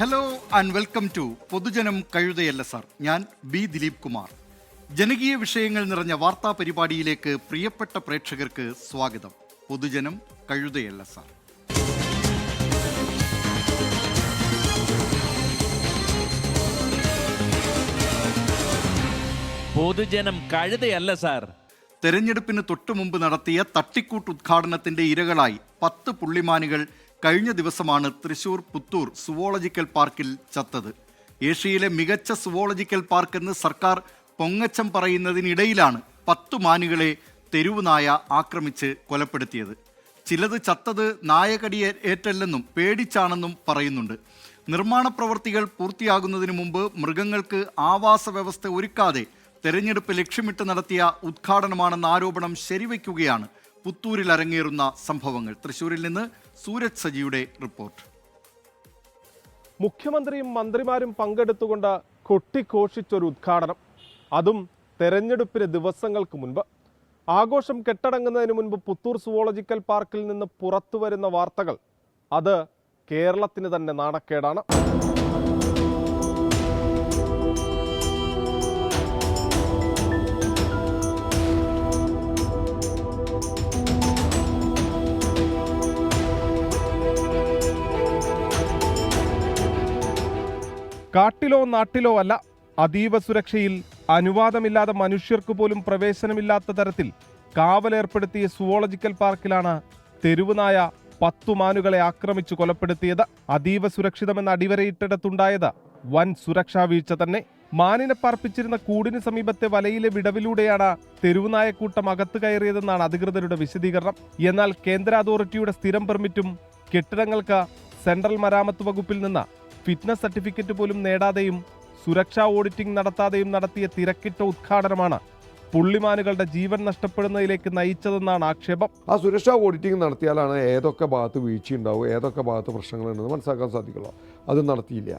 Hello and welcome to പൊതുജനം കഴുതയല്ല sir. ഞാൻ B Dileep Kumar. ജനകീയ വിഷയങ്ങൾ നിറഞ്ഞ വാർത്താ പരിപാടിയിലേക്ക് പ്രിയപ്പെട്ട പ്രേക്ഷകർക്ക് സ്വാഗതം. പൊതുജനം കഴുതയല്ല സാർ. പൊതുജനം കഴുതയല്ല സാർ. തെരഞ്ഞെടുപ്പിന് തൊട്ടുമുമ്പ് നടത്തിയ തട്ടിക്കൂട്ട് ഉദ്ഘാടനത്തിന്റെ ഇരകളായി 10 പുള്ളിമാനുകൾ കഴിഞ്ഞ ദിവസമാണ് തൃശൂർ പുത്തൂർ സുവോളജിക്കൽ പാർക്കിൽ ചത്തത്. ഏഷ്യയിലെ മികച്ച സുവോളജിക്കൽ പാർക്ക് എന്ന് സർക്കാർ പൊങ്ങച്ചം പറയുന്നതിനിടയിലാണ് 10 മാനുകളെ തെരുവുനായ ആക്രമിച്ച് കൊലപ്പെടുത്തിയത്. ചിലത് ചത്തത് നായകടിയേറ്റല്ലെന്നും പേടിച്ചാണെന്നും പറയുന്നുണ്ട്. നിർമ്മാണ പ്രവൃത്തികൾ പൂർത്തിയാകുന്നതിന് മുമ്പ് മൃഗങ്ങൾക്ക് ആവാസ വ്യവസ്ഥ ഒരുക്കാതെ തെരഞ്ഞെടുപ്പ് ലക്ഷ്യമിട്ട് നടത്തിയ ഉദ്ഘാടനമാണെന്ന ആരോപണം ശരിവയ്ക്കുകയാണ് പുത്തൂരിൽ അരങ്ങേറുന്ന സംഭവങ്ങൾ. തൃശൂരിൽ നിന്ന് സൂരജ് സജിയുടെ റിപ്പോർട്ട്. മുഖ്യമന്ത്രിയും മന്ത്രിമാരും പങ്കെടുത്തുകൊണ്ട് കൊട്ടിഘോഷിച്ചൊരു ഉദ്ഘാടനം, അതും തെരഞ്ഞെടുപ്പിന് ദിവസങ്ങൾക്ക് മുൻപ്. ആഘോഷം കെട്ടടങ്ങുന്നതിന് മുൻപ് പുത്തൂർ സുവോളജിക്കൽ പാർക്കിൽ നിന്ന് പുറത്തു വരുന്ന വാർത്തകൾ അത് കേരളത്തിന് തന്നെ നാണക്കേടാണ്. കാട്ടിലോ നാട്ടിലോ അല്ല, അതീവ സുരക്ഷയിൽ അനുവാദമില്ലാതെ മനുഷ്യർക്ക് പോലും പ്രവേശനമില്ലാത്ത തരത്തിൽ കാവലേർപ്പെടുത്തിയ സുവോളജിക്കൽ പാർക്കിലാണ് തെരുവുനായ 10 മാനുകളെ ആക്രമിച്ചു കൊലപ്പെടുത്തിയത്. അതീവ സുരക്ഷിതമെന്ന് അടിവരയിട്ടിടത്തുണ്ടായത് വൻ സുരക്ഷാ വീഴ്ച തന്നെ. മാനിനെ പാർപ്പിച്ചിരുന്ന കൂടിന് സമീപത്തെ വലയിലെ വിടവിലൂടെയാണ് തെരുവുനായക്കൂട്ടം അകത്ത് കയറിയതെന്നാണ് അധികൃതരുടെ വിശദീകരണം. എന്നാൽ കേന്ദ്ര അതോറിറ്റിയുടെ സ്ഥിരം പെർമിറ്റും കെട്ടിടങ്ങൾക്ക് സെൻട്രൽ മരാമത്ത് വകുപ്പിൽ നിന്ന് ഫിറ്റ്നസ് സർട്ടിഫിക്കറ്റ് പോലും നേടാതെയും സുരക്ഷാ ഓഡിറ്റിംഗ് നടത്താതെയും നടത്തിയ തിരക്കിട്ട ഉദ്ഘാടനമാണ് പുള്ളിമാനുകളുടെ ജീവൻ നഷ്ടപ്പെടുന്നതിലേക്ക് നയിച്ചതെന്നാണ് ആക്ഷേപം. ആ സുരക്ഷാ ഓഡിറ്റിംഗ് നടത്തിയാലാണ് ഏതൊക്കെ ഭാഗത്ത് വീഴ്ചയുണ്ടാവും, ഏതൊക്കെ ഭാഗത്ത് പ്രശ്നങ്ങളുണ്ടെന്ന് മനസ്സിലാക്കാൻ സാധിക്കുള്ളൂ. അത് നടത്തിയില്ല.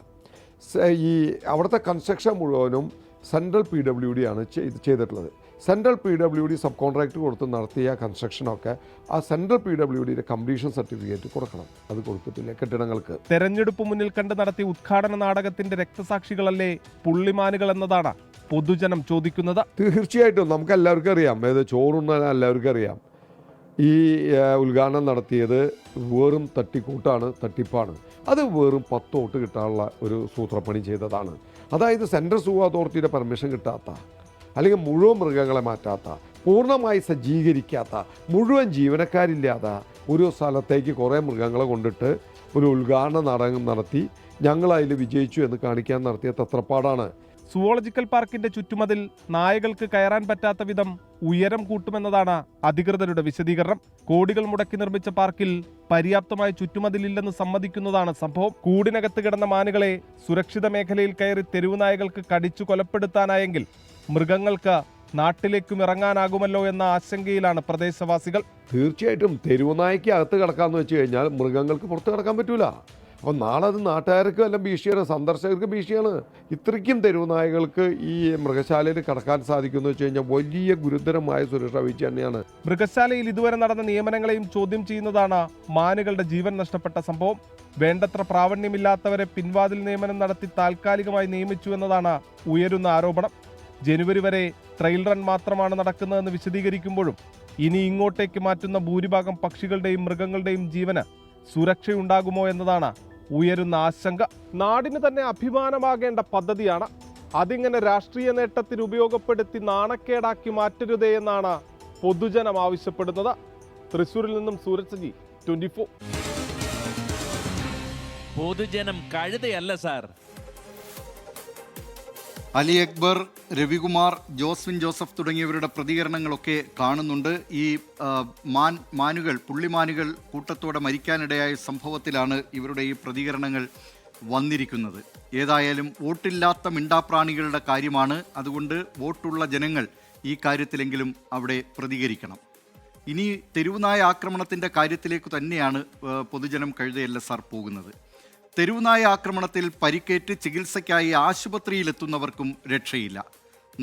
ഈ അവിടുത്തെ കൺസ്ട്രക്ഷൻ മുഴുവനും സെൻട്രൽ PWD ആണ് ചെയ്തിട്ടുള്ളത്. സെൻട്രൽ PWD സബ് കോൺട്രാക്ട് കൊടുത്ത് നടത്തിയ കൺസ്ട്രക്ഷനൊക്കെ ആ സെൻട്രൽ PWDയുടെ കംപ്ലീഷൻ സർട്ടിഫിക്കറ്റ് കൊടുക്കണം. അത് കൊടുത്തിട്ടില്ല കെട്ടിടങ്ങൾക്ക്. തെരഞ്ഞെടുപ്പ് മുന്നിൽ കണ്ട് നടത്തിയ ഉദ്ഘാടന നാടകത്തിന്റെ രക്തസാക്ഷികളല്ലേ പുള്ളിമാനുകൾ എന്നതാണ് പൊതുജനം ചോദിക്കുന്നത്. തീർച്ചയായിട്ടും നമുക്ക് എല്ലാവർക്കും അറിയാം, ചോറുണ്ണാൻ എല്ലാവർക്കും അറിയാം. ഈ ഉദ്ഘാടനം നടത്തിയത് വെറും തട്ടിക്കൂട്ടാണ്, തട്ടിപ്പാണ്. അത് വെറും 10 വോട്ട് കിട്ടാനുള്ള ഒരു സൂത്രപ്പണി ചെയ്തതാണ്. അതായത് സെൻട്രൽ സൂ അതോറിറ്റിയുടെ പെർമിഷൻ കിട്ടാത്ത, അല്ലെങ്കിൽ മുഴുവൻ മൃഗങ്ങളെ മാറ്റാത്ത, പൂർണ്ണമായി സജ്ജീകരിക്കാത്ത, മുഴുവൻ ജീവനക്കാരില്ലാത്ത ഒരു സ്ഥലത്തേക്ക് കുറേ മൃഗങ്ങളെ കൊണ്ടിട്ട് ഒരു ഉദ്ഘാടന നാടകം നടത്തി ഞങ്ങൾ അതിൽ വിജയിച്ചു എന്ന് കാണിക്കാൻ നടത്തിയ തത്രപ്പാടാണ്. സുവോളജിക്കൽ പാർക്കിന്റെ ചുറ്റുമതിൽ നായകൾക്ക് കയറാൻ പറ്റാത്ത വിധം ഉയരം കൂട്ടുമെന്നതാണ് അധികൃതരുടെ വിശദീകരണം. കോടികൾ മുടക്കി നിർമ്മിച്ച പാർക്കിൽ പര്യാപ്തമായ ചുറ്റുമതിലില്ലെന്ന് സമ്മതിക്കുന്നതാണ് സംഭവം. കൂടിനകത്ത് കിടന്ന മാനുകളെ സുരക്ഷിത മേഖലയിൽ കയറി തെരുവുനായകൾക്ക് കടിച്ചു കൊലപ്പെടുത്താനായെങ്കിൽ മൃഗങ്ങൾക്ക് നാട്ടിലേക്കും ഇറങ്ങാനാകുമല്ലോ എന്ന ആശങ്കയിലാണ് പ്രദേശവാസികൾ. തീർച്ചയായിട്ടും തെരുവുനായ്ക്ക് അകത്ത് കിടക്കാമെന്ന് വെച്ച് കഴിഞ്ഞാൽ മൃഗങ്ങൾക്ക് പുറത്ത് കിടക്കാൻ പറ്റൂല. അപ്പോൾ നാളെ അത് നാട്ടുകാർക്ക് എല്ലാം ഭീഷണിയാണ്, സന്ദർശകർക്ക് ഭീഷണിയാണ്. ഇത്രയ്ക്കും തെരുവുനായകൾക്ക് ഈ മൃഗശാലയിൽ കടക്കാൻ സാധിക്കുമെന്ന് വെച്ച് കഴിഞ്ഞാൽ വലിയ ഗുരുതരമായ സുരക്ഷാ വീഴ്ച തന്നെയാണ്. മൃഗശാലയിൽ ഇതുവരെ നടന്ന നിയമനങ്ങളെയും ചോദ്യം ചെയ്യുന്നതാണ് മാനുകളുടെ ജീവൻ നഷ്ടപ്പെട്ട സംഭവം. വേണ്ടത്ര പ്രാവണ്യമില്ലാത്തവരെ പിൻവാതിൽ നിയമനം നടത്തി താൽക്കാലികമായി നിയമിച്ചു എന്നതാണ് ഉയരുന്ന ആരോപണം. ജനുവരി വരെ ട്രയൽ റൺ മാത്രമാണ് നടക്കുന്നതെന്ന് വിശദീകരിക്കുമ്പോഴും ഇനി ഇങ്ങോട്ടേക്ക് മാറ്റുന്ന ഭൂരിഭാഗം പക്ഷികളുടെയും മൃഗങ്ങളുടെയും ജീവന് സുരക്ഷയുണ്ടാകുമോ എന്നതാണ് ഉയരുന്ന ആശങ്ക. നാടിന് തന്നെ അഭിമാനമാകേണ്ട പദ്ധതിയാണ്. അതിങ്ങനെ രാഷ്ട്രീയ നേട്ടത്തിന് ഉപയോഗപ്പെടുത്തി നാണക്കേടാക്കി മാറ്റരുതേ എന്നാണ് പൊതുജനം ആവശ്യപ്പെടുന്നത്. തൃശ്ശൂരിൽ നിന്നും സൂരജ് സജി, 24. പൊതുജനം കഴുതയല്ല സാർ. അലി അക്ബർ, രവികുമാർ, ജോസ്വിൻ ജോസഫ് തുടങ്ങിയവരുടെ പ്രതികരണങ്ങളൊക്കെ കാണുന്നുണ്ട്. ഈ മാനുകൾ, പുള്ളിമാനുകൾ കൂട്ടത്തോടെ മരിക്കാനിടയായ സംഭവത്തിലാണ് ഇവരുടെ ഈ പ്രതികരണങ്ങൾ വന്നിരിക്കുന്നത്. ഏതായാലും വോട്ടില്ലാത്ത മിണ്ടാപ്രാണികളുടെ കാര്യമാണ്. അതുകൊണ്ട് വോട്ടുള്ള ജനങ്ങൾ ഈ കാര്യത്തിലെങ്കിലും അവിടെ പ്രതികരിക്കണം. ഇനി തെരുവുനായ ആക്രമണത്തിൻ്റെ കാര്യത്തിലേക്ക് തന്നെയാണ് പൊതുജനം കഴുതയല്ല സാർ പോകുന്നത്. തെരുവുനായ ആക്രമണത്തിൽ പരിക്കേറ്റ് ചികിത്സയ്ക്കായി ആശുപത്രിയിലെത്തുന്നവർക്കും രക്ഷയില്ല.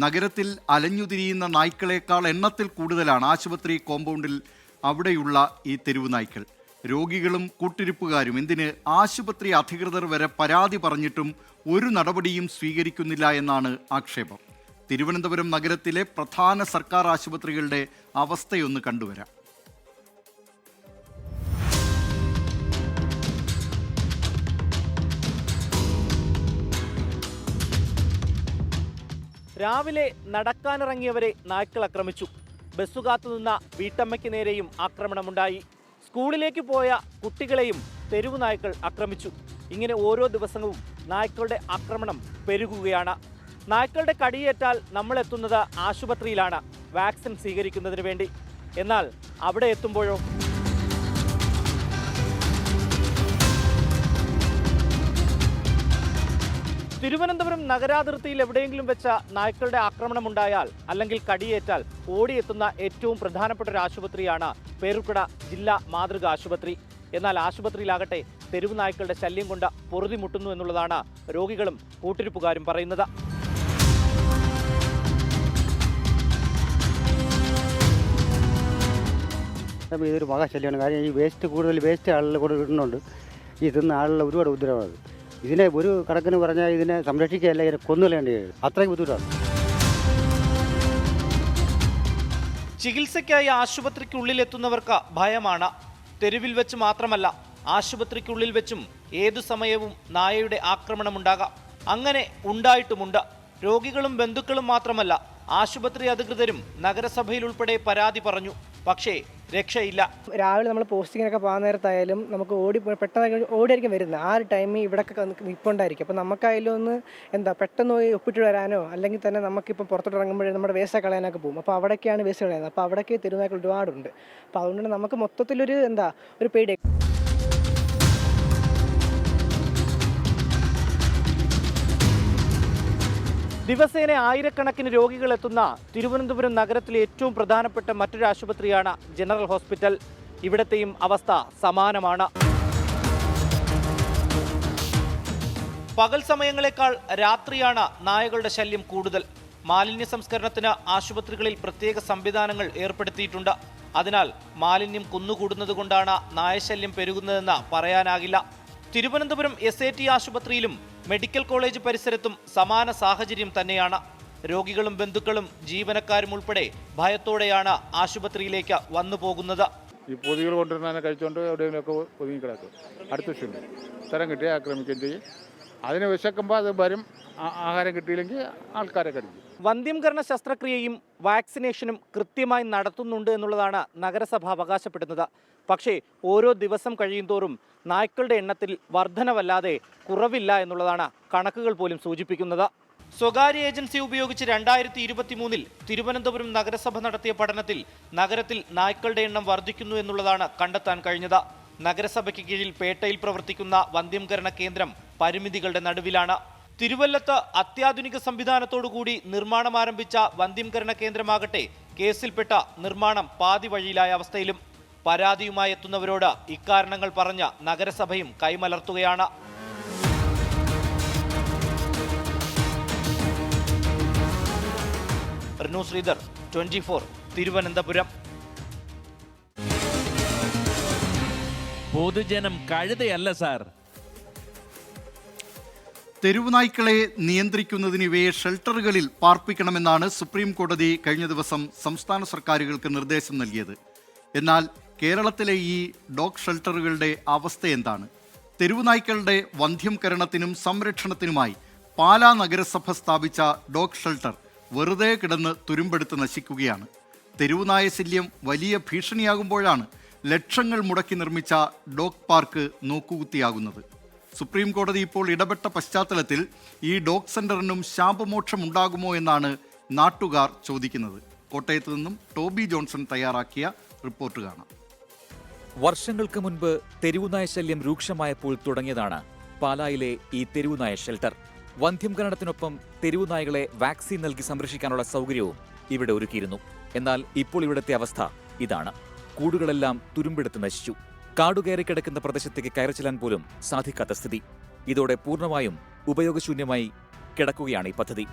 നഗരത്തിൽ അലഞ്ഞുതിരിയുന്ന നായ്ക്കളേക്കാൾ എണ്ണത്തിൽ കൂടുതലാണ് ആശുപത്രി കോമ്പൗണ്ടിൽ അവിടെയുള്ള ഈ തെരുവുനായ്ക്കൾ. രോഗികളും കൂട്ടിരിപ്പുകാരും എന്തിന് ആശുപത്രി അധികൃതർ വരെ പരാതി പറഞ്ഞിട്ടും ഒരു നടപടിയും സ്വീകരിക്കുന്നില്ല എന്നാണ് ആക്ഷേപം. തിരുവനന്തപുരം നഗരത്തിലെ പ്രധാന സർക്കാർ ആശുപത്രികളുടെ അവസ്ഥയൊന്ന് കണ്ടുവരാം. രാവിലെ നടക്കാനിറങ്ങിയവരെ നായ്ക്കൾ ആക്രമിച്ചു. ബസ്സു കാത്തുനിന്ന വീട്ടമ്മയ്ക്ക് നേരെയും ആക്രമണമുണ്ടായി. സ്കൂളിലേക്ക് പോയ കുട്ടികളെയും തെരുവു നായ്ക്കൾ ആക്രമിച്ചു. ഇങ്ങനെ ഓരോ ദിവസവും നായ്ക്കളുടെ ആക്രമണം പെരുകുകയാണ്. നായ്ക്കളുടെ കടിയേറ്റാൽ നമ്മൾ എത്തുന്നത് ആശുപത്രിയിലാണ് വാക്സിൻ സ്വീകരിക്കുന്നതിന് വേണ്ടി. എന്നാൽ അവിടെ എത്തുമ്പോഴോ തിരുവനന്തപുരം നഗരാതിർത്തിയിൽ എവിടെയെങ്കിലും വെച്ച നായ്ക്കളുടെ ആക്രമണം ഉണ്ടായാൽ അല്ലെങ്കിൽ കടിയേറ്റാൽ ഓടിയെത്തുന്ന ഏറ്റവും പ്രധാനപ്പെട്ട ഒരു ആശുപത്രിയാണ് പേരുക്കട ജില്ലാ മാതൃക ആശുപത്രി. എന്നാൽ ആശുപത്രിയിലാകട്ടെ തെരുവ് നായ്ക്കളുടെ ശല്യം കൊണ്ട് പൊറുതിമുട്ടുന്നു എന്നുള്ളതാണ് രോഗികളും കൂട്ടിരിപ്പുകാരും പറയുന്നത്. ഇതൊരു മഹാശല്യമാണ്. കാര്യം ഈ വേസ്റ്റ് ആളുകൾ കൂടെ ഇടുന്നുണ്ട്. ഈ തിന്ന ആളുകളുടെ ഒരുപാട് ഉത്തരവാണ്. ഇതിനെ ഒരു കണക്കിന് പറഞ്ഞാൽ ഇതിനെ സംരക്ഷിക്കുകയല്ല, ഇതിനെ കൊന്നുകളയേണ്ടി വരും. അത്രയും ബുദ്ധിമുട്ടാണ്. ചികിത്സയ്ക്കായി ആശുപത്രിക്കുള്ളിലെത്തുന്നവർക്ക് ഭയമാണ്. തെരുവിൽ വെച്ച് മാത്രമല്ല, ആശുപത്രിക്കുള്ളിൽ വെച്ചും ഏതു സമയവും നായയുടെ ആക്രമണമുണ്ടാകാം. അങ്ങനെ ഉണ്ടായിട്ടുമുണ്ട്. രോഗികളും ബന്ധുക്കളും മാത്രമല്ല, ആശുപത്രി അധികൃതരും നഗരസഭയിൽ ഉൾപ്പെടെ പരാതി പറഞ്ഞു. പക്ഷേ രക്ഷയില്ല. രാവിലെ നമ്മൾ പോസ്റ്റിങ്ങിനൊക്കെ പോകാൻ നേരത്തായാലും നമുക്ക് പെട്ടെന്ന് ഓടിയായിരിക്കും വരുന്നത്. ആ ഒരു ടൈമിൽ ഇവിടെയൊക്കെ നിൽപ്പുണ്ടായിരിക്കും. അപ്പോൾ നമുക്കായാലും ഒന്ന് പെട്ടെന്ന് പോയി ഒപ്പിട്ട് വരാനോ അല്ലെങ്കിൽ തന്നെ നമുക്കിപ്പോൾ പുറത്തോട്ട് ഇറങ്ങുമ്പോഴേ നമ്മുടെ വേസ്റ്റ് കളയാനൊക്കെ പോകും. അപ്പോൾ അവിടേക്കാണ് വേസ്റ്റ് കളയുന്നത്. അപ്പോൾ അവിടേക്ക് തെരുവുനായ്ക്കൾ ഒരുപാടുണ്ട്. അപ്പോൾ അതുകൊണ്ട് നമുക്ക് മൊത്തത്തിലൊരു ഒരു പേടി. ദിവസേന ആയിരക്കണക്കിന് രോഗികൾ എത്തുന്ന തിരുവനന്തപുരം നഗരത്തിലെ ഏറ്റവും പ്രധാനപ്പെട്ട മറ്റൊരു ആശുപത്രിയാണ് ജനറൽ ഹോസ്പിറ്റൽ. ഇവിടത്തെയും അവസ്ഥ സമാനമാണ്. പകൽ സമയങ്ങളെക്കാൾ രാത്രിയാണ് നായകളുടെ ശല്യം കൂടുതൽ. മാലിന്യ സംസ്കരണത്തിന് ആശുപത്രികളിൽ പ്രത്യേക സംവിധാനങ്ങൾ ഏർപ്പെടുത്തിയിട്ടുണ്ട്. അതിനാൽ മാലിന്യം കുന്നുകൂടുന്നത് കൊണ്ടാണ് നായശല്യം പെരുകുന്നതെന്ന് പറയാനാകില്ല. തിരുവനന്തപുരം SAT ആശുപത്രിയിലും മെഡിക്കൽ കോളേജ് പരിസരത്തും സമാന സാഹചര്യം തന്നെയാണ്. രോഗികളും ബന്ധുക്കളും ജീവനക്കാരും ഉൾപ്പെടെ ഭയത്തോടെയാണ് ആശുപത്രിയിലേക്ക് വന്നു പോകുന്നത്. ഈ പൊതികൾ കൊണ്ടുവരുന്നതിനെ കഴിച്ചുകൊണ്ട് എവിടെയെങ്കിലുമൊക്കെ ഒതുങ്ങി കിടക്കും. അടുത്ത ക്ഷീണം തരം കിട്ടിയാൽ ആക്രമിക്കുകയും ചെയ്യും. അതിന് വിശക്കുമ്പോൾ അത് വരും. ആഹാരം കിട്ടിയില്ലെങ്കിൽ ആൾക്കാരെ കടിക്കും. വന്ധ്യംകരണ ശസ്ത്രക്രിയയും വാക്സിനേഷനും കൃത്യമായി നടത്തുന്നുണ്ട് എന്നുള്ളതാണ് നഗരസഭ അവകാശപ്പെടുന്നത്. പക്ഷേ ഓരോ ദിവസം കഴിയുന്തോറും നായ്ക്കളുടെ എണ്ണത്തിൽ വർധനവല്ലാതെ കുറവില്ല എന്നുള്ളതാണ് കണക്കുകൾ പോലും സൂചിപ്പിക്കുന്നത്. സ്വകാര്യ ഏജൻസി ഉപയോഗിച്ച് 2023 തിരുവനന്തപുരം നഗരസഭ നടത്തിയ പഠനത്തിൽ നഗരത്തിൽ നായ്ക്കളുടെ എണ്ണം വർദ്ധിക്കുന്നു എന്നുള്ളതാണ് കണ്ടെത്താൻ കഴിഞ്ഞത്. നഗരസഭയ്ക്ക് കീഴിൽ പേട്ടയിൽ പ്രവർത്തിക്കുന്ന വന്ധ്യംകരണ കേന്ദ്രം പരിമിതികളുടെ നടുവിലാണ്. തിരുവല്ലത്ത് അത്യാധുനിക സംവിധാനത്തോടുകൂടി നിർമ്മാണം ആരംഭിച്ച വന്ധ്യംകരണ കേന്ദ്രമാകട്ടെ കേസിൽപ്പെട്ട നിർമ്മാണം പാതി വഴിയിലായ അവസ്ഥയിലും. പരാതിയുമായി എത്തുന്നവരോട് ഇക്കാരണങ്ങൾ പറഞ്ഞ നഗരസഭയും കൈമലർത്തുകയാണ്. റിനു ശ്രീധർ, 24, തിരുവനന്തപുരം. പൊതുജനം കഴുതയല്ല സാർ. തെരുവുനായ്ക്കളെ നിയന്ത്രിക്കുന്നതിന് ഇവയെ ഷെൽട്ടറുകളിൽ പാർപ്പിക്കണമെന്നാണ് സുപ്രീം കോടതി കഴിഞ്ഞ ദിവസം സംസ്ഥാന സർക്കാരുകൾക്ക് നിർദ്ദേശം നൽകിയത്. എന്നാൽ കേരളത്തിലെ ഈ ഡോഗ് ഷെൽട്ടറുകളുടെ അവസ്ഥ എന്താണ്? തെരുവുനായ്ക്കളുടെ വന്ധ്യംകരണത്തിനും സംരക്ഷണത്തിനുമായി പാലാ നഗരസഭ സ്ഥാപിച്ച ഡോഗ് ഷെൽട്ടർ വെറുതെ കിടന്ന് തുരുമ്പെടുത്ത് നശിക്കുകയാണ്. തെരുവുനായ ശല്യം വലിയ ഭീഷണിയാകുമ്പോഴാണ് ലക്ഷങ്ങൾ മുടക്കി നിർമ്മിച്ച ഡോഗ് പാർക്ക് നോക്കുകുത്തിയാകുന്നത്. സുപ്രീം കോടതി ഇപ്പോൾ ഇടപെട്ട പശ്ചാത്തലത്തിൽ ഈ ഡോഗ് സെന്ററിനും ശാപമോക്ഷം ഉണ്ടാകുമോ എന്നാണ് നാട്ടുകാർ ചോദിക്കുന്നത്. കോട്ടയത്ത് നിന്നും ടോബി ജോൺസൺ തയ്യാറാക്കിയ റിപ്പോർട്ട് കാണാം. വർഷങ്ങൾക്ക് മുൻപ് തെരുവുനായ ശല്യം രൂക്ഷമായപ്പോൾ തുടങ്ങിയതാണ് പാലായിലെ ഈ തെരുവുനായ ഷെൽട്ടർ. വന്ധ്യംകരണത്തിനൊപ്പം തെരുവുനായകളെ വാക്സിൻ നൽകി സംരക്ഷിക്കാനുള്ള സൗകര്യവും ഇവിടെ ഒരുക്കിയിരുന്നു. എന്നാൽ ഇപ്പോൾ ഇവിടുത്തെ അവസ്ഥ ഇതാണ്. കൂടുകളെല്ലാം തുരുമ്പെടുത്ത് നശിച്ചു. കാടുകയറി കിടക്കുന്ന പ്രദേശത്തേക്ക് കയറി ചെല്ലാൻ പോലും സാധിക്കാത്ത സ്ഥിതി. ഇതോടെ പൂർണ്ണമായും ഉപയോഗശൂന്യമായി കിടക്കുകയാണ് ഈ പദ്ധതി.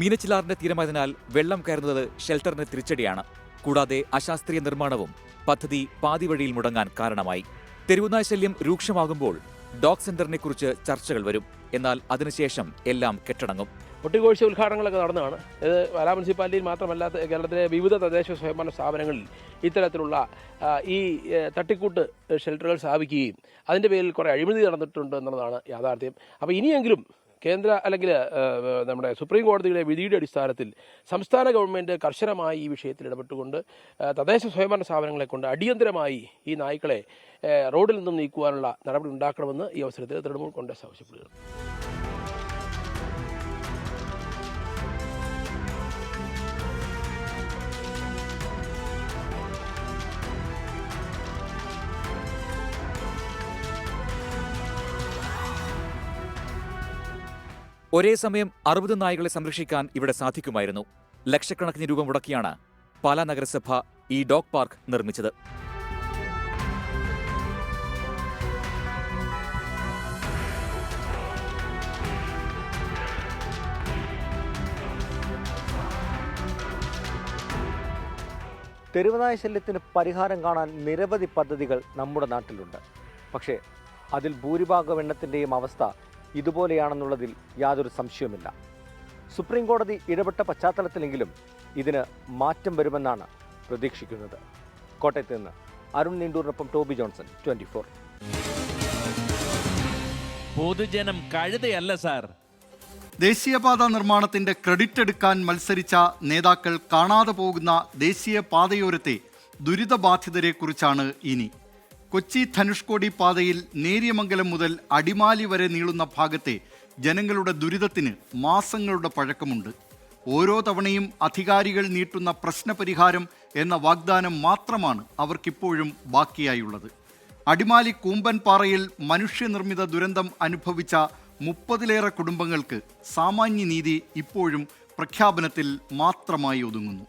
മീനച്ചിലാറിന്റെ തീരമായതിനാൽ വെള്ളം കയറുന്നത് ഷെൽട്ടറിന് തിരിച്ചടിയാണ്. കൂടാതെ അശാസ്ത്രീയ നിർമ്മാണവും പദ്ധതി പാതിവഴിയിൽ മുടങ്ങാൻ കാരണമായി. തെരുവുനായ ശല്യം രൂക്ഷമാകുമ്പോൾ ഡോഗ് സെന്ററിനെ കുറിച്ച് ചർച്ചകൾ വരും. എന്നാൽ അതിനുശേഷം എല്ലാം കെട്ടടങ്ങും. ഒട്ടിഘോഷിച്ച ഉദ്ഘാടനങ്ങളൊക്കെ നടന്നതാണ്. ഇത് പാലാ മുനിസിപ്പാലിറ്റിയിൽ മാത്രമല്ലാത്ത കേരളത്തിലെ വിവിധ തദ്ദേശ സ്വയംഭരണ സ്ഥാപനങ്ങളിൽ ഇത്തരത്തിലുള്ള ഈ തട്ടിക്കൂട്ട് ഷെൽട്ടറുകൾ സ്ഥാപിക്കുകയും അതിൻ്റെ പേരിൽ കുറേ അഴിമതി നടന്നിട്ടുണ്ട് എന്നുള്ളതാണ് യാഥാർത്ഥ്യം. അപ്പോൾ ഇനിയെങ്കിലും കേന്ദ്ര അല്ലെങ്കിൽ നമ്മുടെ സുപ്രീം കോടതിയുടെ വിധിയുടെ അടിസ്ഥാനത്തിൽ സംസ്ഥാന ഗവൺമെൻറ് കർശനമായി ഈ വിഷയത്തിൽ ഇടപെട്ടുകൊണ്ട് തദ്ദേശ സ്വയംഭരണ സ്ഥാപനങ്ങളെ കൊണ്ട് അടിയന്തരമായി ഈ നായ്ക്കളെ റോഡിൽ നിന്നും നീക്കുവാനുള്ള നടപടി ഉണ്ടാക്കണമെന്ന് ഈ അവസരത്തിൽ തൃണമൂൽ കോൺഗ്രസ് ആവശ്യപ്പെടുകയാണ്. ഒരേ സമയം 60 നായ്ക്കളെ സംരക്ഷിക്കാൻ ഇവിടെ സാധിക്കുമായിരുന്നു. ലക്ഷക്കണക്കിന് രൂപ മുടക്കിയാണ് പാലാ നഗരസഭ ഈ ഡോഗ് പാർക്ക് നിർമ്മിച്ചത്. തെരുവുനായ ശല്യത്തിന് പരിഹാരം കാണാൻ നിരവധി പദ്ധതികൾ നമ്മുടെ നാട്ടിലുണ്ട്. പക്ഷേ അതിൽ ഭൂരിഭാഗം എണ്ണത്തിൻ്റെയും അവസ്ഥ ഇതുപോലെയാണെന്നുള്ളതിൽ യാതൊരു സംശയവുമില്ല. സുപ്രീം കോടതി ഇടപെട്ട പശ്ചാത്തലത്തിലെങ്കിലും ഇതിന് മാറ്റം വരുമെന്നാണ് പ്രതീക്ഷിക്കുന്നത്. കോട്ടയത്ത് നിന്ന് അരുൺ നീണ്ടൂരിനൊപ്പം ടോബി ജോൺസൺ, 24. പൊതുജനം കഴുതയല്ല സാർ. ദേശീയപാത നിർമ്മാണത്തിന്റെ ക്രെഡിറ്റ് എടുക്കാൻ മത്സരിച്ച നേതാക്കൾ കാണാതെ പോകുന്ന ദേശീയ പാതയോരത്തെ ദുരിതബാധിതരെക്കുറിച്ചാണ് ഇനി. കൊച്ചി ധനുഷ്കോടി പാതയിൽ നേര്യമംഗലം മുതൽ അടിമാലി വരെ നീളുന്ന ഭാഗത്തെ ജനങ്ങളുടെ ദുരിതത്തിന് മാസങ്ങളുടെ പഴക്കമുണ്ട്. ഓരോ തവണയും അധികാരികൾ നീട്ടുന്ന പ്രശ്നപരിഹാരം എന്ന വാഗ്ദാനം മാത്രമാണ് അവർക്കിപ്പോഴും ബാക്കിയായുള്ളത്. അടിമാലി കൂമ്പൻപാറയിൽ മനുഷ്യനിർമ്മിത ദുരന്തം അനുഭവിച്ച 30-ലേറെ കുടുംബങ്ങൾക്ക് സാമാന്യനീതി ഇപ്പോഴും പ്രഖ്യാപനത്തിൽ മാത്രമായി ഒതുങ്ങുന്നു.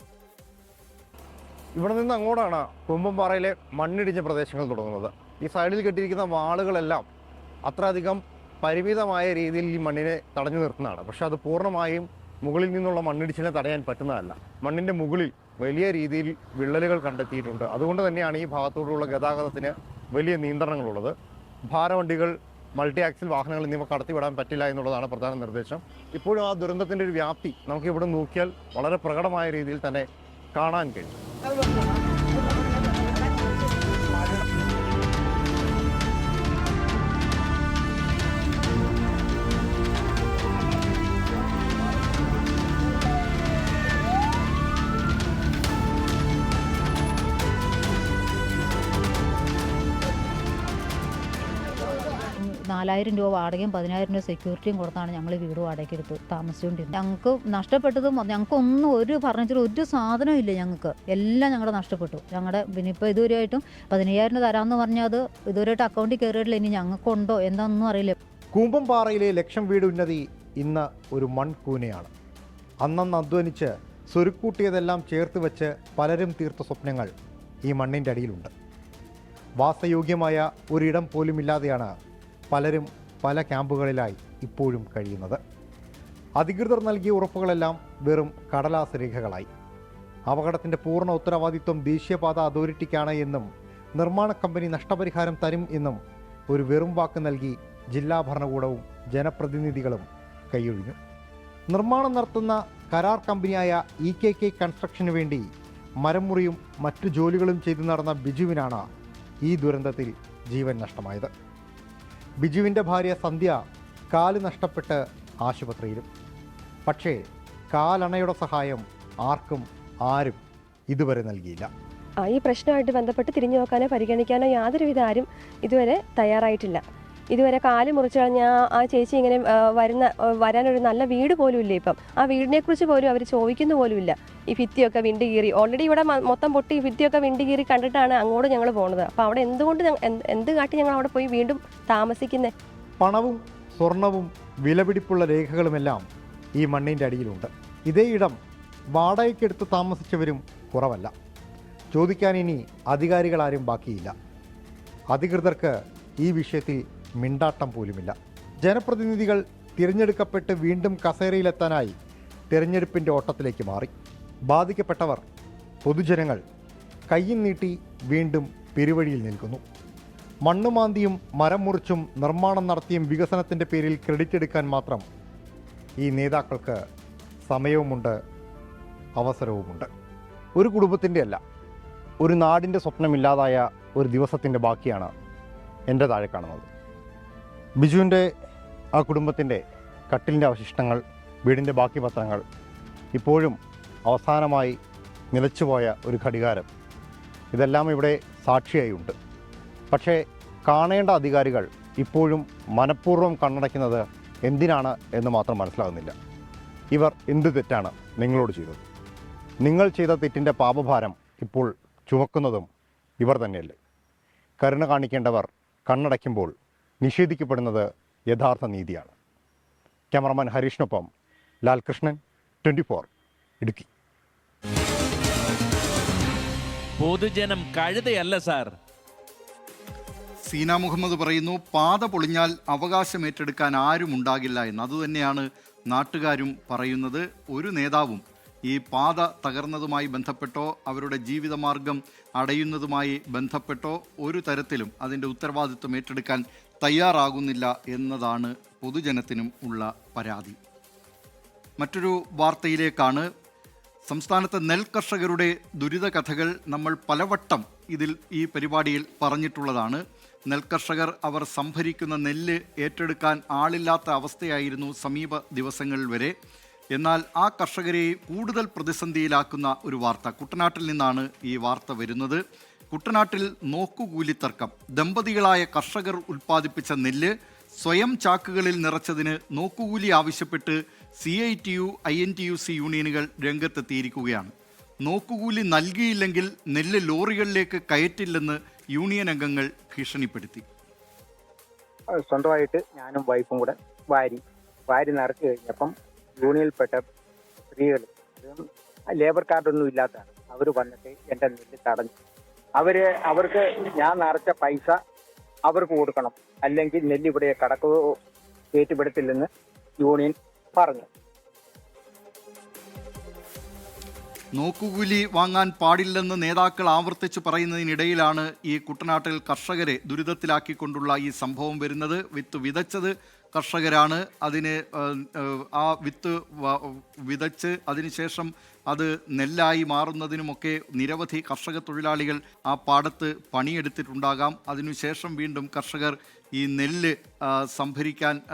ഇവിടെ നിന്ന് അങ്ങോട്ടാണ് കൂമ്പൻപാറയിലെ മണ്ണിടിഞ്ഞ പ്രദേശങ്ങൾ തുടങ്ങുന്നത്. ഈ സൈഡിൽ കെട്ടിയിരിക്കുന്ന വാളുകളെല്ലാം അത്രയധികം പരിമിതമായ രീതിയിൽ ഈ മണ്ണിനെ തടഞ്ഞു നിർത്തുന്നതാണ്. പക്ഷെ അത് പൂർണ്ണമായും മുകളിൽ നിന്നുള്ള മണ്ണിടിച്ചിലിനെ തടയാൻ പറ്റുന്നതല്ല. മണ്ണിൻ്റെ മുകളിൽ വലിയ രീതിയിൽ വിള്ളലുകൾ കണ്ടെത്തിയിട്ടുണ്ട്. അതുകൊണ്ട് തന്നെയാണ് ഈ ഭാഗത്തോടുള്ള ഗതാഗതത്തിന് വലിയ നിയന്ത്രണങ്ങളുള്ളത്. ഭാരവണ്ടികൾ, മൾട്ടി ആക്സിൽ വാഹനങ്ങൾ എന്നിവ കടത്തിവിടാൻ പറ്റില്ല എന്നുള്ളതാണ് പ്രധാന നിർദ്ദേശം. ഇപ്പോഴും ആ ദുരന്തത്തിൻ്റെ ഒരു വ്യാപ്തി നമുക്ക് ഇവിടെ നോക്കിയാൽ വളരെ പ്രകടമായ രീതിയിൽ തന്നെ കാണാൻ കഴിയും. $4,000 വാടകയും 10,000 രൂപ സെക്യൂരിറ്റിയും കൊടുത്താണ് ഞങ്ങൾ വീട് വാടകയ്ക്ക് എടുത്ത് താമസിച്ചുകൊണ്ടിരുന്നത്. ഞങ്ങൾക്ക് നഷ്ടപ്പെട്ടതും ഞങ്ങൾക്കൊന്നും ഒരു ഫർണിച്ചർ ഒരു സാധനവും ഇല്ല. ഞങ്ങൾക്ക് എല്ലാം ഞങ്ങളുടെ നഷ്ടപ്പെട്ടു. ഞങ്ങളുടെ പിന്നെ ഇപ്പോൾ ഇതുവരെയായിട്ടും 15,000 രൂപ തരാമെന്ന് പറഞ്ഞാൽ അത് ഇതുവരെയായിട്ട് അക്കൗണ്ടിൽ കയറിയിട്ടില്ല. ഇനി ഞങ്ങൾക്കുണ്ടോ എന്താണെന്നും അറിയില്ല. കൂമ്പൻപാറയിലെ ലക്ഷം വീട് ഉന്നതി ഇന്ന് ഒരു മൺകൂനയാണ്. അന്നന്ന് അധ്വാനിച്ച് സ്വരുക്കൂട്ടിയതെല്ലാം ചേർത്ത് വെച്ച് പലരും തീർത്ത സ്വപ്നങ്ങൾ ഈ മണ്ണിൻ്റെ അടിയിലുണ്ട്. വാസയോഗ്യമായ ഒരിടം പോലുമില്ലാതെയാണ് പലരും പല ക്യാമ്പുകളിലായി ഇപ്പോഴും കഴിയുന്നത്. അധികൃതർ നൽകിയ ഉറപ്പുകളെല്ലാം വെറും കടലാസ് രേഖകളായി. അപകടത്തിൻ്റെ പൂർണ്ണ ഉത്തരവാദിത്വം ദേശീയപാത അതോറിറ്റിക്കാണ് എന്നും നിർമ്മാണ കമ്പനി നഷ്ടപരിഹാരം തരും എന്നും ഒരു വെറും വാക്ക് നൽകി ജില്ലാ ഭരണകൂടവും ജനപ്രതിനിധികളും കൈയൊഴിഞ്ഞു. നിർമ്മാണം നടത്തുന്ന കരാർ കമ്പനിയായ EKK കൺസ്ട്രക്ഷന് വേണ്ടി മരം മുറിയും മറ്റു ജോലികളും ചെയ്തു നടന്ന ബിജുവിനാണ് ഈ ദുരന്തത്തിൽ ജീവൻ നഷ്ടമായത്. ബിജുവിൻ്റെ ഭാര്യ സന്ധ്യ കാല് നഷ്ടപ്പെട്ട് ആശുപത്രിയിലും. പക്ഷേ കാലണയുടെ സഹായം ആരും ഇതുവരെ നൽകിയില്ല. ഈ പ്രശ്നമായിട്ട് ബന്ധപ്പെട്ട് തിരിഞ്ഞു നോക്കാനോ പരിഗണിക്കാനോ യാതൊരുവിധ ആരും ഇതുവരെ തയ്യാറായിട്ടില്ല. ഇതുവരെ കാല് മുറിച്ച് കളഞ്ഞ ആ ചേച്ചി ഇങ്ങനെ വരാനൊരു നല്ല വീട് പോലും ഇല്ല. ഇപ്പം ആ വീടിനെക്കുറിച്ച് പോലും അവർ ചോദിക്കുന്ന പോലുമില്ല. ഈ ഭിത്തിയൊക്കെ വിണ്ട് കീറി, ഓൾറെഡി ഇവിടെ മൊത്തം പൊട്ടി ഭിത്തിയൊക്കെ വിണ്ട് കീറി കണ്ടിട്ടാണ് അങ്ങോട്ട് ഞങ്ങൾ പോകുന്നത്. അപ്പോൾ അവിടെ എന്ത് കാട്ടി ഞങ്ങൾ അവിടെ പോയി വീണ്ടും താമസിക്കുന്നത്? പണവും സ്വർണവും വിലപിടിപ്പുള്ള രേഖകളുമെല്ലാം ഈ മണ്ണിൻ്റെ അടിയിലുണ്ട്. ഇതേ ഇടം വാടകയ്ക്കെടുത്ത് താമസിച്ചവരും കുറവല്ല. ചോദിക്കാൻ ഇനി അധികാരികളാരും ബാക്കിയില്ല. അധികൃതർക്ക് ഈ വിഷയത്തിൽ മിണ്ടാട്ടം പോലുമില്ല. ജനപ്രതിനിധികൾ തിരഞ്ഞെടുക്കപ്പെട്ട് വീണ്ടും കസേരയിലെത്താനായി തെരഞ്ഞെടുപ്പിൻ്റെ ഓട്ടത്തിലേക്ക് മാറി. ബാധിക്കപ്പെട്ടവർ, പൊതുജനങ്ങൾ കയ്യും നീട്ടി വീണ്ടും പെരുവഴിയിൽ നിൽക്കുന്നു. മണ്ണുമാന്തിയും മരം മുറിച്ചും നിർമ്മാണം നടത്തിയും വികസനത്തിൻ്റെ പേരിൽ ക്രെഡിറ്റ് എടുക്കാൻ മാത്രം ഈ നേതാക്കൾക്ക് സമയവുമുണ്ട്, അവസരവുമുണ്ട്. ഒരു കുടുംബത്തിൻ്റെ അല്ല, ഒരു നാടിൻ്റെ സ്വപ്നമില്ലാതായ ഒരു ദിവസത്തിൻ്റെ ബാക്കിയാണ് എൻ്റെ താഴെ കാണുന്നത്. ബിജുവിൻ്റെ ആ കുടുംബത്തിൻ്റെ കട്ടിലിൻ്റെ അവശിഷ്ടങ്ങൾ, വീടിൻ്റെ ബാക്കി പത്രങ്ങൾ, ഇപ്പോഴും അവസാനമായി നിലച്ചുപോയ ഒരു ഘടികാരം, ഇതെല്ലാം ഇവിടെ സാക്ഷിയായി ഉണ്ട്. പക്ഷേ കാണേണ്ട അധികാരികൾ ഇപ്പോഴും മനഃപൂർവ്വം കണ്ണടയ്ക്കുന്നത് എന്തിനാണ് എന്ന് മാത്രം മനസ്സിലാകുന്നില്ല. ഇവർ എന്ത് തെറ്റാണ് നിങ്ങളോട് ചെയ്തത്? നിങ്ങൾ ചെയ്ത തെറ്റിൻ്റെ പാപഭാരം ഇപ്പോൾ ചുമക്കുന്നതും ഇവർ തന്നെയല്ലേ? കരുണ കാണിക്കേണ്ടവർ കണ്ണടയ്ക്കുമ്പോൾ നിഷേധിക്കപ്പെടുന്നത് യഥാർത്ഥ നീതിയാണ്. ക്യാമറമാൻ ഹരീഷിനൊപ്പം ലാൽകൃഷ്ണൻ, 24 ഇടുക്കി. പൊതുജനം കഴുതയല്ല സാർ. സീന മുഹമ്മദ് പറയുന്നു, പാത പൊളിഞ്ഞാൽ അവകാശം ഏറ്റെടുക്കാൻ ആരും ഉണ്ടാകില്ല എന്ന്. അതുതന്നെയാണ് നാട്ടുകാരും പറയുന്നത്. ഒരു നേതാവും ഈ പാത തകർന്നതുമായി ബന്ധപ്പെട്ടോ അവരുടെ ജീവിതമാർഗം അടയുന്നതുമായി ബന്ധപ്പെട്ടോ ഒരു തരത്തിലും അതിൻ്റെ ഉത്തരവാദിത്വം ഏറ്റെടുക്കാൻ തയ്യാറാകുന്നില്ല എന്നതാണ് പൊതുജനത്തിനും ഉള്ള പരാതി. മറ്റൊരു വാർത്തയിലേക്കാണ്. സംസ്ഥാനത്തെ നെൽകർഷകരുടെ ദുരിത കഥകൾ നമ്മൾ പലവട്ടം ഈ പരിപാടിയിൽ പറഞ്ഞിട്ടുള്ളതാണ്. നെൽകർഷകർ അവർ സംഭരിക്കുന്ന നെല്ല് ഏറ്റെടുക്കാൻ ആളില്ലാത്ത അവസ്ഥയായിരുന്നു സമീപ ദിവസങ്ങളിൽ വരെ. എന്നാൽ ആ കർഷകരെ കൂടുതൽ പ്രതിസന്ധിയിലാക്കുന്ന ഒരു വാർത്ത കുട്ടനാട്ടിൽ നിന്നാണ് ഈ വാർത്ത വരുന്നത്. കുട്ടനാട്ടിൽ നോക്കുകൂലി തർക്കം. ദമ്പതികളായ കർഷകർ ഉൽപ്പാദിപ്പിച്ച നെല്ല് സ്വയം ചാക്കുകളിൽ നിറച്ചതിന് നോക്കുകൂലി ആവശ്യപ്പെട്ട് CITU INTUC യൂണിയനുകൾ രംഗത്തെത്തിയിരിക്കുകയാണ്. നോക്കുകൂലി നൽകിയില്ലെങ്കിൽ നെല്ല് ലോറികളിലേക്ക് കയറ്റില്ലെന്ന് യൂണിയൻ അംഗങ്ങൾ ഭീഷണിപ്പെടുത്തി. സ്വന്തമായിട്ട് ഞാനും വൈഫും കൂടെ വാരി നിറച്ചു കഴിഞ്ഞപ്പം യൂണിയനിൽപ്പെട്ട സ്ത്രീകൾ, ലേബർ കാർഡൊന്നും ഇല്ലാത്തതാണ്, അവർ വന്നിട്ട് എൻ്റെ നെല്ല് തടഞ്ഞു. അവർക്ക് ഞാൻ നിറച്ച പൈസ അവർക്ക് കൊടുക്കണം, അല്ലെങ്കിൽ നെല്ല് ഇവിടെ കടക്കുകയോ കയറ്റിവിടത്തില്ലെന്ന് യൂണിയൻ പറഞ്ഞു. നോക്കുകൂലി വാങ്ങാൻ പാടില്ലെന്ന് നേതാക്കൾ ആവർത്തിച്ച് പറയുന്നതിനിടയിലാണ് ഈ കുട്ടനാട്ടിൽ കർഷകരെ ദുരിതത്തിലാക്കിക്കൊണ്ടുള്ള ഈ സംഭവം വരുന്നത്. വിത്ത് വിതച്ചത് കർഷകരാണ്. ആ വിത്ത് വിതച്ച് അതിനുശേഷം അത് നെല്ലായി മാറുന്നതിനുമൊക്കെ നിരവധി കർഷക തൊഴിലാളികൾ ആ പാടത്ത് പണിയെടുത്തിട്ടുണ്ടാകാം. അതിനുശേഷം വീണ്ടും കർഷകർ ഈ നെല്ല്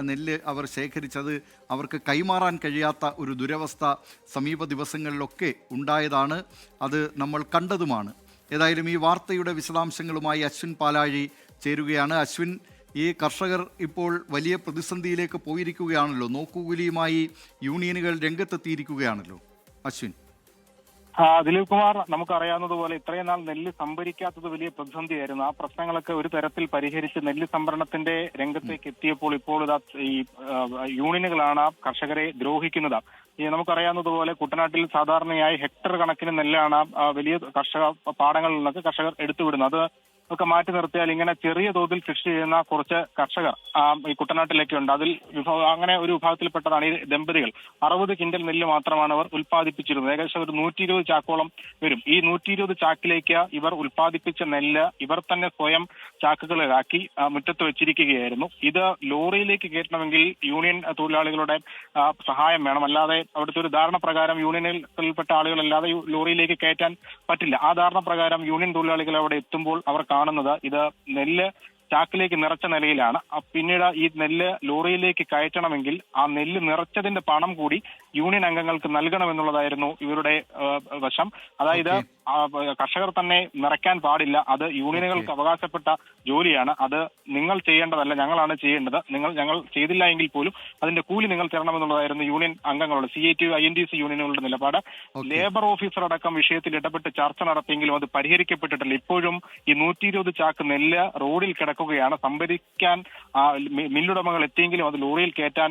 നെല്ല് അവർ ശേഖരിച്ചത് അവർക്ക് കൈമാറാൻ കഴിയാത്ത ഒരു ദുരവസ്ഥ സമീപ ദിവസങ്ങളിലൊക്കെ ഉണ്ടായതാണ്. അത് നമ്മൾ കണ്ടതുമാണ്. ഏതായാലും ഈ വാർത്തയുടെ വിശദാംശങ്ങളുമായി അശ്വിൻ പാലാഴി ചേരുകയാണ്. അശ്വിൻ, ഈ കർഷകർ ഇപ്പോൾ വലിയ പ്രതിസന്ധിയിലേക്ക് പോയിരിക്കുകയാണല്ലോ. നോക്കുകൂലിയുമായി യൂണിയനുകൾ രംഗത്തെത്തിയിരിക്കുകയാണല്ലോ. അശ്വിൻ. ദിലീപ് കുമാർ, നമുക്കറിയാവുന്നതുപോലെ ഇത്രയും നാൾ നെല്ല് സംഭരിക്കാത്തത് വലിയ പ്രതിസന്ധിയായിരുന്നു. ആ പ്രശ്നങ്ങളൊക്കെ ഒരു തരത്തിൽ പരിഹരിച്ച് നെല്ല് സംഭരണത്തിന്റെ രംഗത്തേക്ക് എത്തിയപ്പോൾ ഇപ്പോൾ ഈ യൂണിയനുകളാണ് കർഷകരെ ദ്രോഹിക്കുന്നത്. നമുക്കറിയാവുന്നതുപോലെ കുട്ടനാട്ടിൽ സാധാരണയായി ഹെക്ടർ കണക്കിന് നെല്ലാണ് വലിയ കർഷക പാടങ്ങളിൽ നിന്നൊക്കെ കർഷകർ എടുത്തുവിടുന്നത്. ഒക്കെ മാറ്റി നിർത്തിയാൽ ഇങ്ങനെ ചെറിയ തോതിൽ കൃഷി ചെയ്യുന്ന കുറച്ച് കർഷകർ ഈ കുട്ടനാട്ടിലേക്ക് ഉണ്ട്. അതിൽ അങ്ങനെ ഒരു വിഭാഗത്തിൽപ്പെട്ടതാണ് ഈ ദമ്പതികൾ. 60 കിൻഡൽ നെല്ല് മാത്രമാണ് അവർ ഉൽപ്പാദിപ്പിച്ചിരുന്നത്. ഏകദേശം ഒരു 120 ചാക്കോളം വരും. ഈ 120 ചാക്കിലേക്ക് ഇവർ ഉൽപ്പാദിപ്പിച്ച നെല്ല് ഇവർ തന്നെ സ്വയം ചാക്കുകളിലാക്കി മുറ്റത്ത് വെച്ചിരിക്കുകയായിരുന്നു. ഇത് ലോറിയിലേക്ക് കയറ്റണമെങ്കിൽ യൂണിയൻ തൊഴിലാളികളുടെ സഹായം വേണം. അല്ലാതെ അവിടുത്തെ ഒരു ധാരണ പ്രകാരം യൂണിയനിൽപ്പെട്ട ആളുകളല്ലാതെ ലോറിയിലേക്ക് കയറ്റാൻ പറ്റില്ല. ആ ധാരണ പ്രകാരം യൂണിയൻ തൊഴിലാളികൾ അവിടെ എത്തുമ്പോൾ അവർ കാണുന്നത് ഇത് നെല്ല് ചാക്കിലേക്ക് നിറച്ച നിലയിലാണ്. പിന്നീട് ഈ നെല്ല് ലോറിയിലേക്ക് കയറ്റണമെങ്കിൽ ആ നെല്ല് നിറച്ചതിന്റെ പണം കൂടി യൂണിയൻ അംഗങ്ങൾക്ക് നൽകണമെന്നുള്ളതായിരുന്നു ഇവരുടെ വശം. അതായത് കർഷകർ തന്നെ നിറയ്ക്കാൻ പാടില്ല, അത് യൂണിയനുകൾക്ക് അവകാശപ്പെട്ട ജോലിയാണ്, അത് നിങ്ങൾ ചെയ്യേണ്ടതല്ല, ഞങ്ങളാണ് ചെയ്യേണ്ടത്, ഞങ്ങൾ ചെയ്തില്ല എങ്കിൽ പോലും അതിന്റെ കൂലി നിങ്ങൾ തരണമെന്നുള്ളതായിരുന്നു യൂണിയൻ അംഗങ്ങളുടെ CITU INTUC യൂണിയനുകളുടെ നിലപാട്. ലേബർ ഓഫീസർ അടക്കം വിഷയത്തിൽ ഇടപെട്ട് ചർച്ച നടത്തിയെങ്കിലും അത് പരിഹരിക്കപ്പെട്ടിട്ടില്ല. ഇപ്പോഴും ഈ 120 ചാക്ക് നെല്ല് റോഡിൽ കിടക്കുകയാണ്. സംഭരിക്കാൻ മില്ലുടമകൾ എത്തിയെങ്കിലും അത് ലോറിയിൽ കയറ്റാൻ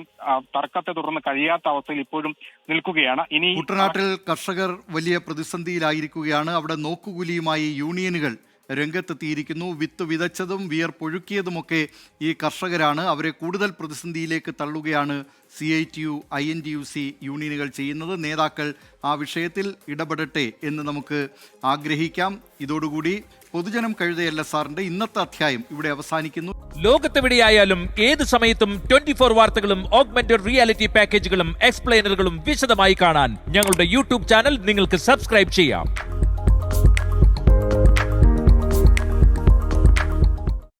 തർക്കത്തെ തുടർന്ന് കഴിയാത്ത അവസ്ഥയിൽ ഇപ്പോഴും നിൽക്കുകയാണ്. ഇനി കുട്ടനാട്ടിൽ കർഷകർ വലിയ പ്രതിസന്ധിയിലായിരിക്കുകയാണ്. അവിടെ നോക്കുകൂലിയുമായി യൂണിയനുകൾ രംഗത്തെത്തിയിരിക്കുന്നു. വിത്ത് വിതച്ചതും വിയർപ്പൊഴുക്കിയതുമൊക്കെ ഈ കർഷകരാണ്. അവരെ കൂടുതൽ പ്രതിസന്ധിയിലേക്ക് തള്ളുകയാണ് CITU, INTUC യൂണിയനുകൾ ചെയ്യുന്നത്. നേതാക്കൾ ആ വിഷയത്തിൽ ഇടപെടട്ടെ എന്ന് നമുക്ക് ആഗ്രഹിക്കാം. ഇതോടുകൂടി പൊതുജനം കഴുതയല്ല സാറിന്റെ ഇന്നത്തെ അധ്യായം ഇവിടെ അവസാനിക്കുന്നു. ലോകത്തെവിടെയായാലും ഏത് സമയത്തും 24 വാർത്തകളും ഓഗ്മെന്റഡ് റിയാലിറ്റി പാക്കേജുകളും എക്സ്പ്ലെയിനറുകളും വിശദമായി കാണാൻ ഞങ്ങളുടെ YouTube ചാനൽ നിങ്ങൾക്ക് സബ്സ്ക്രൈബ് ചെയ്യാം.